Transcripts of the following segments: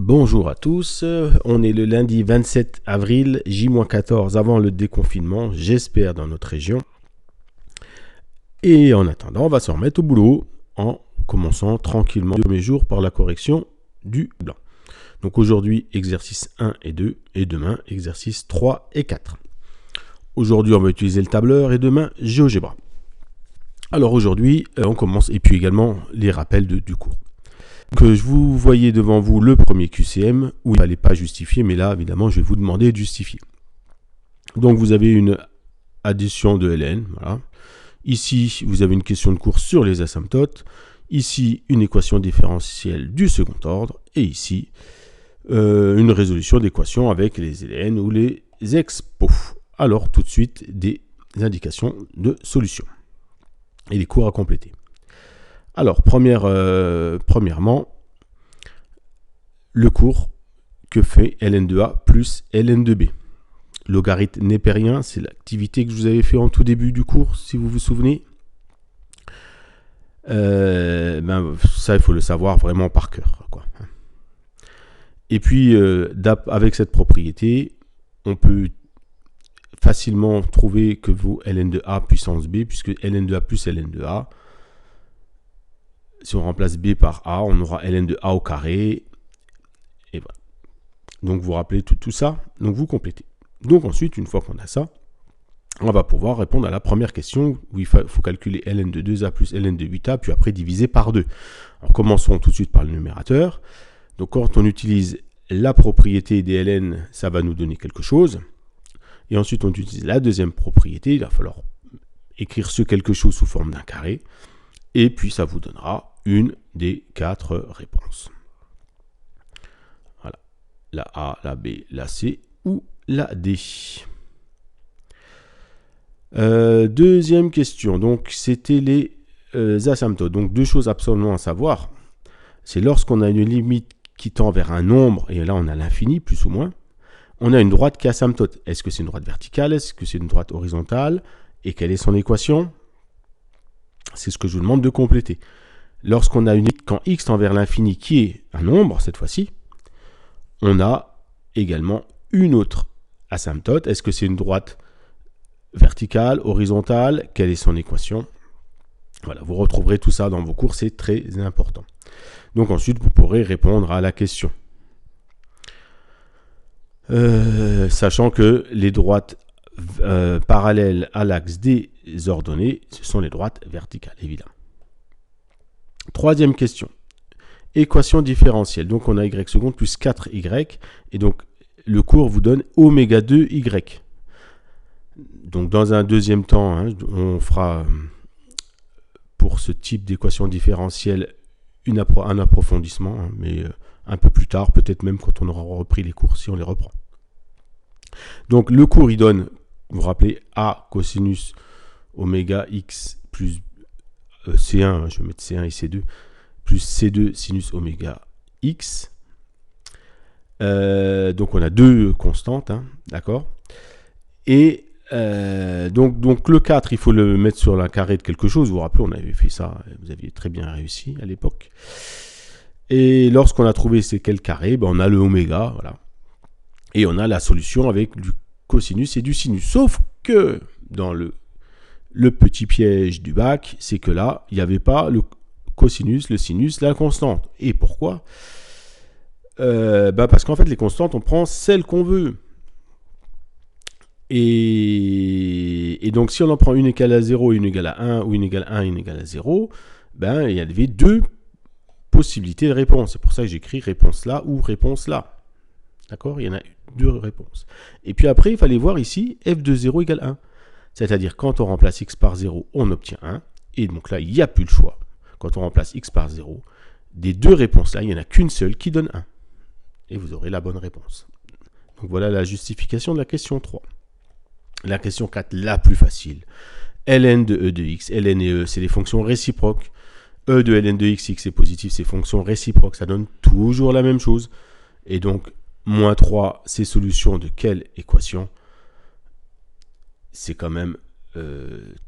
Bonjour à tous, on est le lundi 27 avril, J-14 avant le déconfinement, j'espère dans notre région. Et en attendant, on va se remettre au boulot en commençant tranquillement le premier jour par la correction du blanc. Donc aujourd'hui, exercice 1 et 2, et demain, exercice 3 et 4. Aujourd'hui, on va utiliser le tableur et demain, GeoGebra. Alors aujourd'hui, on commence, et puis également les rappels du cours. Que je vous voyez devant vous le premier QCM où il ne fallait pas justifier, mais là évidemment je vais vous demander de justifier. Donc vous avez une addition de ln, voilà. Ici vous avez une question de cours sur les asymptotes, ici une équation différentielle du second ordre, et ici une résolution d'équation avec les ln ou les expos. Alors tout de suite des indications de solution et les cours à compléter. Alors, premièrement, le cours que fait ln de A plus ln de B. Logarithme népérien, c'est l'activité que je vous avais fait en tout début du cours, si vous vous souvenez. Ça, il faut le savoir vraiment par cœur, quoi. Et puis, avec cette propriété, on peut facilement trouver que vaut ln de A puissance B, puisque ln de A plus ln de A, si on remplace B par A, on aura ln de A au carré. Et voilà. Donc vous rappelez tout ça, donc vous complétez. Donc ensuite, une fois qu'on a ça, on va pouvoir répondre à la première question où il faut calculer ln de 2A plus ln de 8A, puis après diviser par 2. Alors commençons tout de suite par le numérateur. Donc quand on utilise la propriété des ln, ça va nous donner quelque chose. Et ensuite on utilise la deuxième propriété, il va falloir écrire ce quelque chose sous forme d'un carré. Et puis ça vous donnera une des 4 réponses. Voilà. La A, la B, la C ou la D. Deuxième question. Donc c'était les asymptotes. Donc deux choses absolument à savoir. C'est lorsqu'on a une limite qui tend vers un nombre, et là on a l'infini, plus ou moins, on a une droite qui est asymptote. Est-ce que c'est une droite verticale? Est-ce que c'est une droite horizontale? Et quelle est son équation? C'est ce que je vous demande de compléter. Lorsqu'on a une limite quand x tend vers l'infini qui est un nombre, cette fois-ci, on a également une autre asymptote. Est-ce que c'est une droite verticale, horizontale? Quelle est son équation? Voilà, vous retrouverez tout ça dans vos cours, c'est très important. Donc ensuite, vous pourrez répondre à la question. Sachant que les droites parallèles à l'axe des ordonnées, ce sont les droites verticales, évidemment. Troisième question. Équation différentielle. Donc on a y seconde plus 4y. Et donc le cours vous donne oméga 2y. Donc dans un deuxième temps, on fera pour ce type d'équation différentielle un approfondissement. Mais un peu plus tard, peut-être même quand on aura repris les cours, si on les reprend. Donc le cours il donne, vous vous rappelez, A cosinus oméga x plus C1, je vais mettre C1 et C2, plus C2 sinus oméga x. Donc on a deux constantes, d'accord. Et donc le 4, il faut le mettre sur un carré de quelque chose. Vous vous rappelez, on avait fait ça, vous aviez très bien réussi à l'époque. Et lorsqu'on a trouvé c'est quel carré, on a le oméga, voilà. Et on a la solution avec du cosinus et du sinus. Sauf que dans le petit piège du bac, c'est que là, il n'y avait pas le cosinus, le sinus, la constante. Et pourquoi? Parce qu'en fait, les constantes, on prend celles qu'on veut. Et donc, si on en prend une égale à 0, une égale à 1, ou une égale à 1, une égale à 0, il y avait deux possibilités de réponse. C'est pour ça que j'écris réponse là ou réponse là. D'accord? Il y en a deux réponses. Et puis après, il fallait voir ici, f de 0 égale 1. C'est-à-dire, quand on remplace x par 0, on obtient 1. Et donc là, il n'y a plus le choix. Quand on remplace x par 0, des deux réponses là, il n'y en a qu'une seule qui donne 1. Et vous aurez la bonne réponse. Donc voilà la justification de la question 3. La question 4, la plus facile. ln de e de x, ln et e, c'est les fonctions réciproques. E de ln de x, x est positif, c'est fonctions réciproques. Ça donne toujours la même chose. Et donc, moins 3, c'est solution de quelle équation? C'est quand même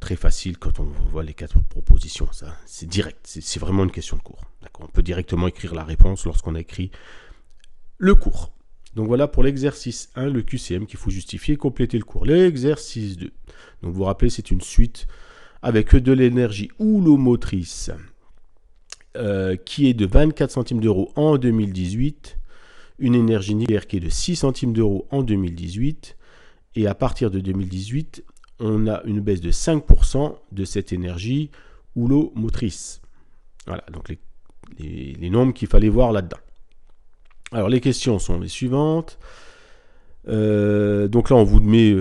très facile quand on voit les 4 propositions. Ça, c'est direct, c'est vraiment une question de cours. On peut directement écrire la réponse lorsqu'on a écrit le cours. Donc voilà pour l'exercice 1, le QCM qu'il faut justifier, compléter le cours. L'exercice 2. Donc vous vous rappelez, c'est une suite avec de l'énergie houlomotrice qui est de 24 centimes d'euros en 2018, une énergie nucléaire qui est de 6 centimes d'euros en 2018, et à partir de 2018, on a une baisse de 5% de cette énergie houlomotrice. Voilà, donc les nombres qu'il fallait voir là-dedans. Alors les questions sont les suivantes. Donc là, on vous met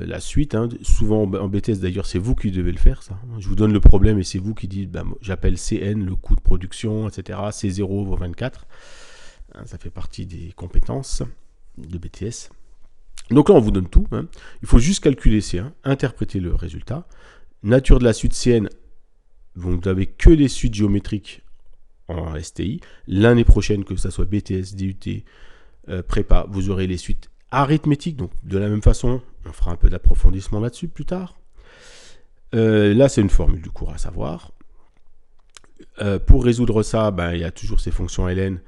la suite. Hein. Souvent en BTS d'ailleurs, c'est vous qui devez le faire. Ça. Je vous donne le problème et c'est vous qui dites, j'appelle CN, le coût de production, etc. C0 vaut 24. Hein, ça fait partie des compétences de BTS. Donc là, on vous donne tout. Hein. Il faut juste calculer C1, interpréter le résultat. Nature de la suite CN, vous n'avez que les suites géométriques en STI. L'année prochaine, que ce soit BTS, DUT, prépa, vous aurez les suites arithmétiques. Donc de la même façon, on fera un peu d'approfondissement là-dessus plus tard. Là, c'est une formule du cours à savoir. Pour résoudre ça, il y a toujours ces fonctions ln.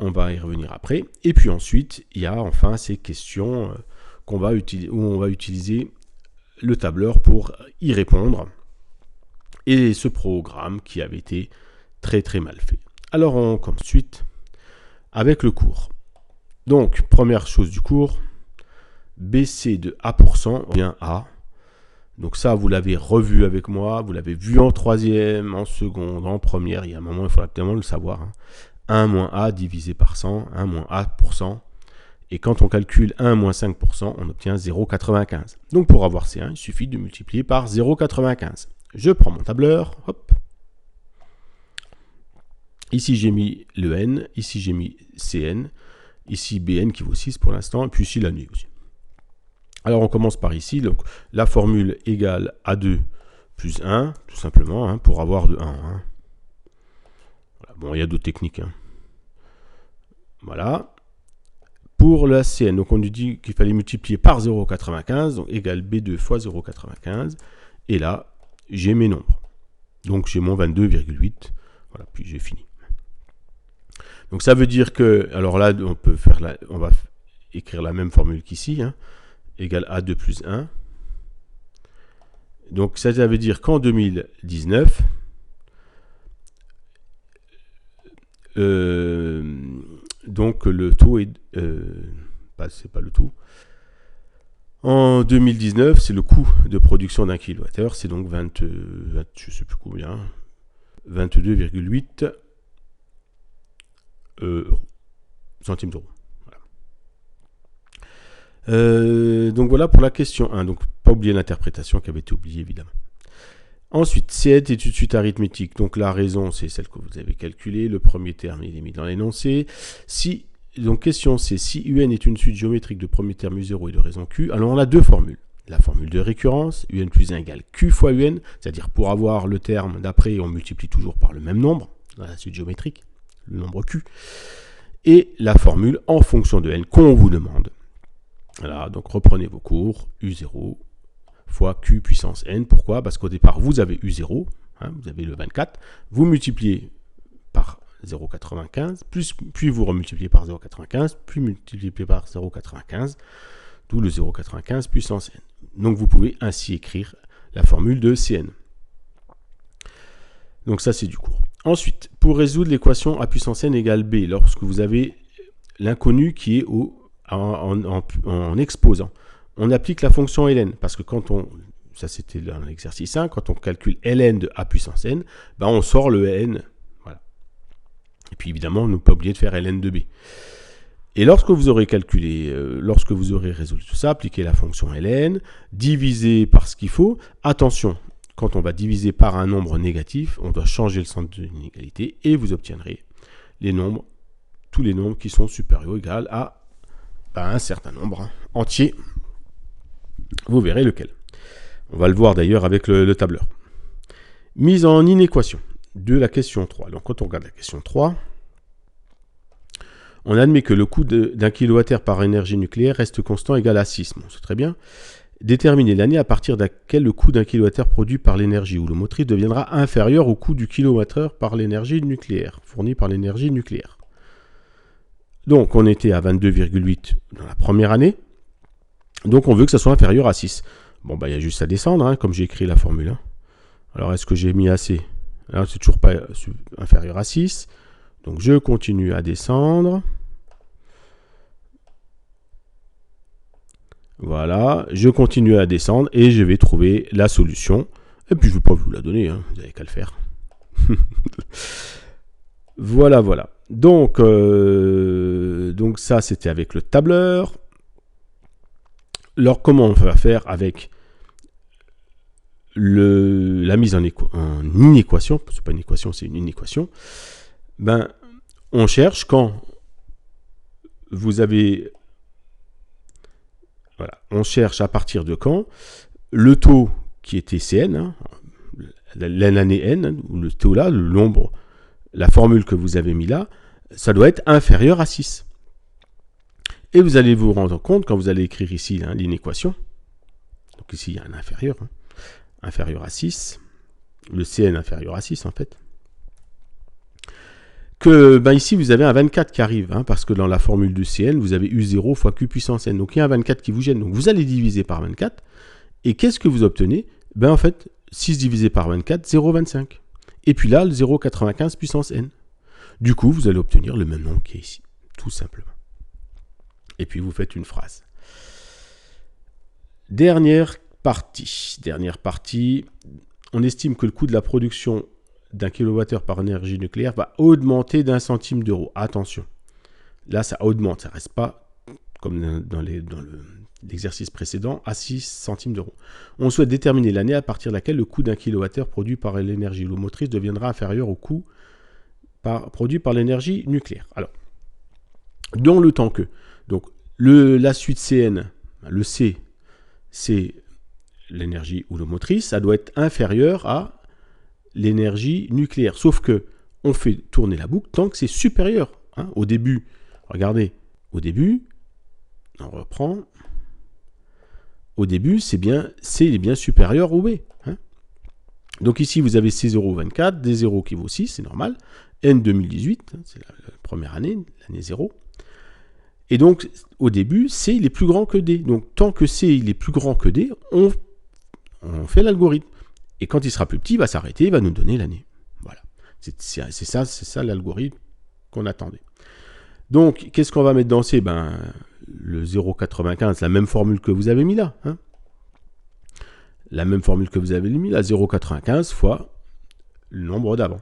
On va y revenir après. Et puis ensuite, il y a enfin ces questions où on va utiliser le tableur pour y répondre. Et ce programme qui avait été très très mal fait. Alors on commence ensuite avec le cours. Donc, première chose du cours, baisser de A% bien A. Donc ça, vous l'avez revu avec moi, vous l'avez vu en troisième, en seconde, en première. Il y a un moment, il faut absolument le savoir. Hein. 1 moins A divisé par 100, 1 moins A%. Et quand on calcule 1 moins 5%, on obtient 0,95. Donc pour avoir C1, il suffit de multiplier par 0,95. Je prends mon tableur, hop. Ici j'ai mis le N, ici j'ai mis CN, ici BN qui vaut 6 pour l'instant, et puis ici la nuit aussi. Alors on commence par ici, donc la formule égale A2 plus 1, tout simplement, hein, pour avoir de 1. Hein. Voilà. Bon, il y a d'autres techniques. Hein. Voilà. Pour la CN, donc on nous dit qu'il fallait multiplier par 0,95, donc égale B2 fois 0,95, et là, j'ai mes nombres. Donc j'ai mon 22,8, voilà, puis j'ai fini. Donc ça veut dire que, alors là, on va écrire la même formule qu'ici, hein, égale A2 plus 1. Donc ça veut dire qu'en 2019, donc le taux est, c'est pas le taux. En 2019, c'est le coût de production d'un kilowattheure, c'est donc 20, je sais plus combien, 22,8 centimes d'euros. Voilà. Donc voilà pour la question 1. Donc pas oublier l'interprétation qui avait été oubliée évidemment. Ensuite, C est une suite arithmétique. Donc la raison, c'est celle que vous avez calculée. Le premier terme, il est mis dans l'énoncé. Donc question C, si UN est une suite géométrique de premier terme U0 et de raison Q, alors on a deux formules. La formule de récurrence, UN plus 1 égale Q fois UN, c'est-à-dire pour avoir le terme d'après, on multiplie toujours par le même nombre, dans la suite géométrique, le nombre Q. Et la formule en fonction de N qu'on vous demande. Voilà, donc reprenez vos cours, U0 fois Q puissance N. Pourquoi? Parce qu'au départ, vous avez U0, hein, vous avez le 24, vous multipliez par 0,95, puis vous remultipliez par 0,95, puis multipliez par 0,95, d'où le 0,95 puissance N. Donc vous pouvez ainsi écrire la formule de Cn. Donc ça c'est du cours. Ensuite, pour résoudre l'équation A puissance N égale B, lorsque vous avez l'inconnu qui est en exposant, on applique la fonction ln, parce que ça c'était dans l'exercice 1, quand on calcule ln de A puissance N, on sort le N. Et puis évidemment, ne pas oublier de faire ln de b. Et lorsque vous aurez calculé, lorsque vous aurez résolu tout ça, appliquez la fonction ln, divisez par ce qu'il faut. Attention, quand on va diviser par un nombre négatif, on doit changer le centre de l'inégalité et vous obtiendrez les nombres, tous les nombres qui sont supérieurs ou égaux à un certain nombre entier. Vous verrez lequel. On va le voir d'ailleurs avec le tableur. Mise en inéquation de la question 3. Donc quand on regarde la question 3, on admet que le coût d'un kilowattheure par énergie nucléaire reste constant égal à 6. Bon, c'est très bien. Déterminer l'année à partir de laquelle le coût d'un kilowattheure produit par l'énergie houlomotrice deviendra inférieur au coût du kilowattheure par l'énergie nucléaire, fourni par l'énergie nucléaire. Donc, on était à 22,8 dans la première année. Donc, on veut que ça soit inférieur à 6. Bon, bah, il y a juste à descendre, hein, comme j'ai écrit la formule. Hein. Alors, est-ce que j'ai mis assez? Alors, c'est toujours pas inférieur à 6. Donc, je continue à descendre. Voilà, je continue à descendre et je vais trouver la solution. Et puis, je ne vais pas vous la donner, hein, vous n'avez qu'à le faire. Voilà, voilà. Donc ça, c'était avec le tableur. Alors, comment on va faire avec la mise en inéquation? C'est pas une équation, c'est une inéquation. Ben, on cherche quand vous avez... Voilà, on cherche à partir de quand le taux qui était Cn, hein, l'année n, ou le taux là, le nombre, la formule que vous avez mis là, ça doit être inférieur à 6. Et vous allez vous rendre compte, quand vous allez écrire ici hein, l'inéquation, donc ici il y a un inférieur, hein, inférieur à 6, le Cn inférieur à 6 en fait, que ben ici vous avez un 24 qui arrive, hein, parce que dans la formule du Cn, vous avez U0 fois Q puissance n, donc il y a un 24 qui vous gêne, donc vous allez diviser par 24, et qu'est-ce que vous obtenez? Ben en fait, 6 divisé par 24, 0,25. Et puis là, le 0,95 puissance n. Du coup, vous allez obtenir le même nombre qui est ici, tout simplement. Et puis vous faites une phrase. Dernière partie, on estime que le coût de la production d'un kilowattheure par énergie nucléaire va augmenter d'1 centime d'euro. Attention, là ça augmente, ça ne reste pas comme dans l'exercice précédent à 6 centimes d'euros. On souhaite déterminer l'année à partir de laquelle le coût d'un kilowattheure produit par l'énergie motrice deviendra inférieur au coût produit par l'énergie nucléaire. Alors, dans le temps que, donc la suite Cn, le C, c'est l'énergie motrice, ça doit être inférieur à l'énergie nucléaire. Sauf que on fait tourner la boucle tant que c'est supérieur. Hein, au début, regardez, au début, on reprend. Au début, C est bien supérieur au B. Hein. Donc ici, vous avez C024, D0 qui vaut 6, c'est normal. N 2018, hein, c'est la première année, l'année 0. Et donc, au début, C il est plus grand que D. Donc, tant que C il est plus grand que D, on fait l'algorithme. Et quand il sera plus petit, il va s'arrêter, il va nous donner l'année. Voilà. C'est ça l'algorithme qu'on attendait. Donc, qu'est-ce qu'on va mettre dans C? Ben, le 0,95, la même formule que vous avez mis là. Hein. La même formule que vous avez mis là, 0,95 fois le nombre d'avant.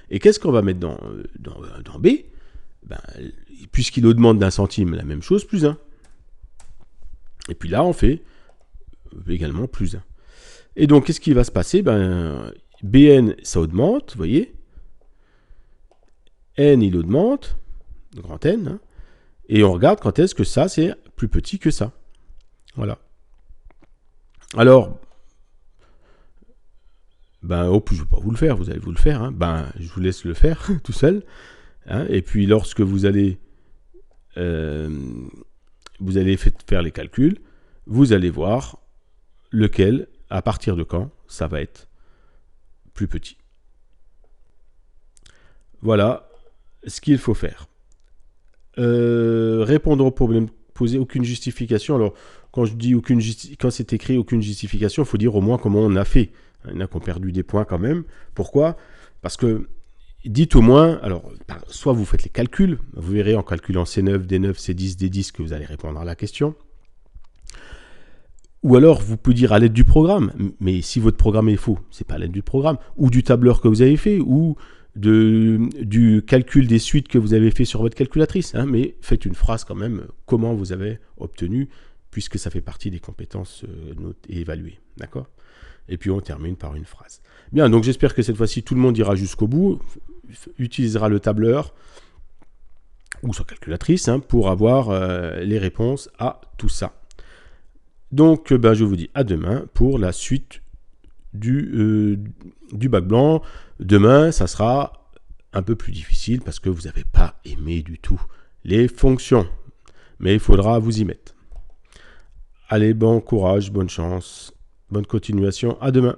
Et qu'est-ce qu'on va mettre dans B? Ben, puisqu'il augmente d'1 centime, la même chose, plus 1. Et puis là, on fait également plus 1. Et donc, qu'est-ce qui va se passer? Ben, Bn, ça augmente, vous voyez. N, il augmente, grand N. Hein, et on regarde quand est-ce que ça, c'est plus petit que ça. Voilà. Alors, ben, je ne vais pas vous le faire, vous allez vous le faire. Hein, ben, je vous laisse le faire tout seul. Hein, et puis, lorsque vous allez faire les calculs, vous allez voir lequel, à partir de quand, ça va être plus petit. Voilà ce qu'il faut faire. Répondre au problème posé, aucune justification. Alors, quand je dis quand c'est écrit aucune justification, il faut dire au moins comment on a fait. Il y en a qui ont perdu des points quand même. Pourquoi? Parce que dites au moins, alors, soit vous faites les calculs, vous verrez en calculant C9, D9, C10, D10 que vous allez répondre à la question. Ou alors, vous pouvez dire à l'aide du programme, mais si votre programme est faux, c'est pas à l'aide du programme, ou du tableur que vous avez fait, ou du calcul des suites que vous avez fait sur votre calculatrice. Hein, mais faites une phrase quand même, comment vous avez obtenu, puisque ça fait partie des compétences évaluées. D'accord ? Et puis on termine par une phrase. Bien, donc j'espère que cette fois-ci, tout le monde ira jusqu'au bout, utilisera le tableur ou sa calculatrice hein, pour avoir les réponses à tout ça. Donc, je vous dis à demain pour la suite du bac blanc. Demain, ça sera un peu plus difficile parce que vous n'avez pas aimé du tout les fonctions. Mais il faudra vous y mettre. Allez, bon courage, bonne chance, bonne continuation. À demain.